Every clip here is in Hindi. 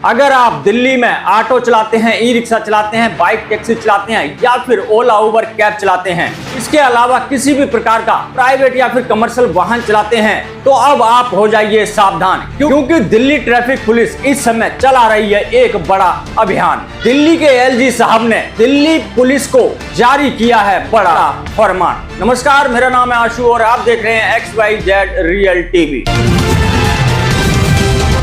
अगर आप दिल्ली में ऑटो चलाते हैं, ई रिक्शा चलाते हैं, बाइक टैक्सी चलाते हैं या फिर ओला उबर कैब चलाते हैं, इसके अलावा किसी भी प्रकार का प्राइवेट या फिर कमर्शियल वाहन चलाते हैं, तो अब आप हो जाइए सावधान, क्योंकि दिल्ली ट्रैफिक पुलिस इस समय चला रही है एक बड़ा अभियान। दिल्ली के एलजी साहब ने दिल्ली पुलिस को जारी किया है बड़ा फरमान। नमस्कार, मेरा नाम है आशु और आप देख रहे हैं XYZ रियल टीवी।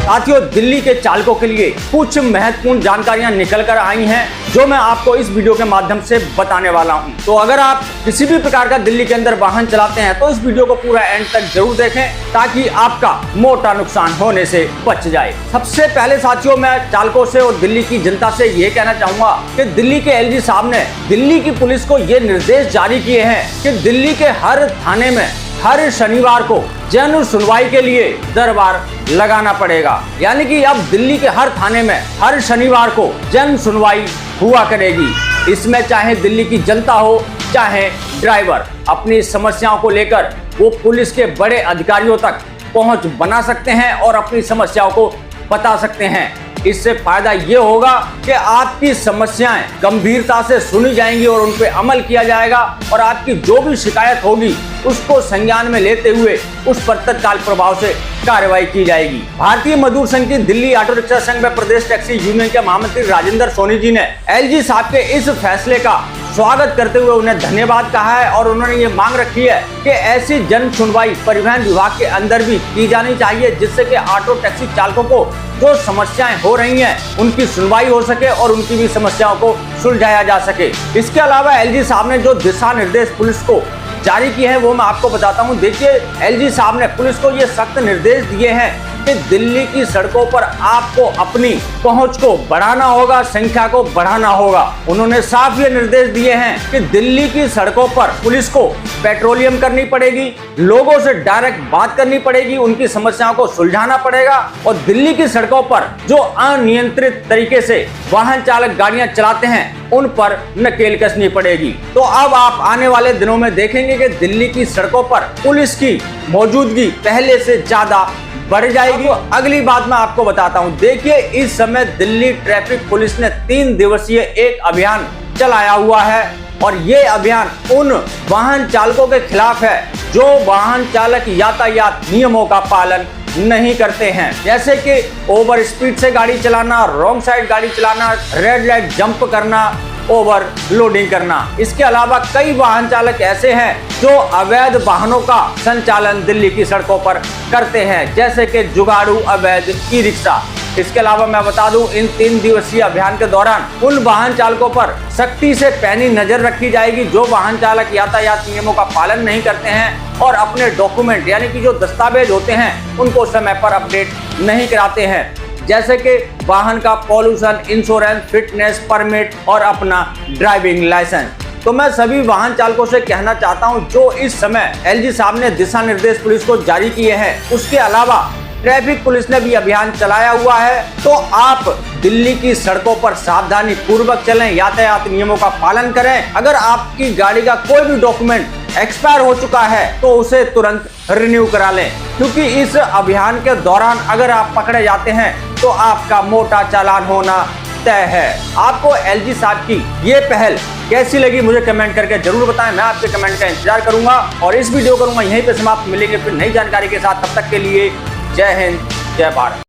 साथियों, दिल्ली के चालकों के लिए कुछ महत्वपूर्ण जानकारियां निकल कर आई हैं जो मैं आपको इस वीडियो के माध्यम से बताने वाला हूं। तो अगर आप किसी भी प्रकार का दिल्ली के अंदर वाहन चलाते हैं तो इस वीडियो को पूरा एंड तक जरूर देखें ताकि आपका मोटा नुकसान होने से बच जाए। सबसे पहले साथियों, मैं चालकों से और दिल्ली की जनता से ये कहना चाहूंगा कि दिल्ली के एलजी साहब ने दिल्ली की पुलिस को ये निर्देश जारी किए हैं कि दिल्ली के हर थाने में हर शनिवार को जन सुनवाई के लिए दरबार लगाना पड़ेगा। यानी कि अब दिल्ली के हर थाने में हर शनिवार को जन सुनवाई हुआ करेगी। इसमें चाहे दिल्ली की जनता हो चाहे ड्राइवर, अपनी समस्याओं को लेकर वो पुलिस के बड़े अधिकारियों तक पहुंच बना सकते हैं और अपनी समस्याओं को बता सकते हैं। इससे फायदा ये होगा कि आपकी समस्याएं गंभीरता से सुनी जाएंगी और उन पर अमल किया जाएगा और आपकी जो भी शिकायत होगी उसको संज्ञान में लेते हुए उस पर तत्काल प्रभाव से कार्रवाई की जाएगी। भारतीय मजदूर संघ की दिल्ली ऑटो रिक्शा संघ में प्रदेश टैक्सी यूनियन के महामंत्री राजेंद्र सोनी जी ने एलजी साहब के इस फैसले का स्वागत करते हुए उन्हें धन्यवाद कहा है और उन्होंने ये मांग रखी है कि ऐसी जन सुनवाई परिवहन विभाग के अंदर भी की जानी चाहिए, जिससे कि ऑटो टैक्सी चालकों को जो समस्याएं हो रही हैं उनकी सुनवाई हो सके और उनकी भी समस्याओं को सुलझाया जा सके। इसके अलावा एलजी साहब ने जो दिशा निर्देश पुलिस को जारी किए हैं वो मैं आपको बताता हूं। देखिए, एलजी साहब ने पुलिस को ये सख्त निर्देश दिए हैं कि दिल्ली की सड़कों पर आपको अपनी पहुंच को बढ़ाना होगा, संख्या को बढ़ाना होगा। उन्होंने साफ ये निर्देश दिए हैं कि दिल्ली की सड़कों पर पुलिस को पेट्रोलियम करनी पड़ेगी, लोगों से डायरेक्ट बात करनी पड़ेगी, उनकी समस्याओं को सुलझाना पड़ेगा और दिल्ली की सड़कों पर जो अनियंत्रित तरीके से वाहन चालक गाड़ियां चलाते हैं उन पर नकेल कसनी पड़ेगी। तो अब आप आने वाले दिनों में देखेंगे कि दिल्ली की सड़कों पर पुलिस की मौजूदगी पहले से ज्यादा बढ़ जाएगी। अगली बात मैं आपको बताता हूं। देखिए, इस समय दिल्ली ट्रैफिक पुलिस ने 3 दिवसीय एक अभियान चलाया हुआ है और ये अभियान उन वाहन चालकों के खिलाफ है जो वाहन चालक यातायात नियमों का पालन नहीं करते हैं, जैसे कि ओवर स्पीड से गाड़ी चलाना, रॉन्ग साइड गाड़ी चलाना, रेड लाइट जंप करना, ओवर लोडिंग करना। इसके अलावा कई वाहन चालक ऐसे हैं जो अवैध वाहनों का संचालन दिल्ली की सड़कों पर करते हैं, जैसे कि जुगाड़ू अवैध ई रिक्शा। इसके अलावा मैं बता दूं, इन 3 दिवसीय अभियान के दौरान उन वाहन चालकों पर सख्ती से पैनी नजर रखी जाएगी जो वाहन चालक यातायात नियमों का पालन नहीं करते हैं और अपने डॉक्यूमेंट यानी कि जो दस्तावेज होते हैं उनको समय पर अपडेट नहीं कराते हैं, जैसे कि वाहन का पॉल्यूशन इंश्योरेंस, फिटनेस परमिट और अपना ड्राइविंग लाइसेंस। तो मैं सभी वाहन चालकों से कहना चाहता हूं जो इस समय एलजी साहब ने दिशा निर्देश पुलिस को जारी किए हैं, उसके अलावा ट्रैफिक पुलिस ने भी अभियान चलाया हुआ है, तो आप दिल्ली की सड़कों पर सावधानी पूर्वक चलें, यातायात नियमों का पालन करें। अगर आपकी गाड़ी का कोई भी डॉक्यूमेंट एक्सपायर हो चुका है तो उसे तुरंत रिन्यू करा लें, क्योंकि इस अभियान के दौरान अगर आप पकड़े जाते हैं तो आपका मोटा चालान होना तय है। आपको एलजी साहब की ये पहल कैसी लगी मुझे कमेंट करके जरूर बताएं। मैं आपके कमेंट का इंतजार करूंगा और इस वीडियो करूंगा यहीं पे समाप्त। मिलेंगे फिर नई जानकारी के साथ, तब तक के लिए जय हिंद, जय भारत।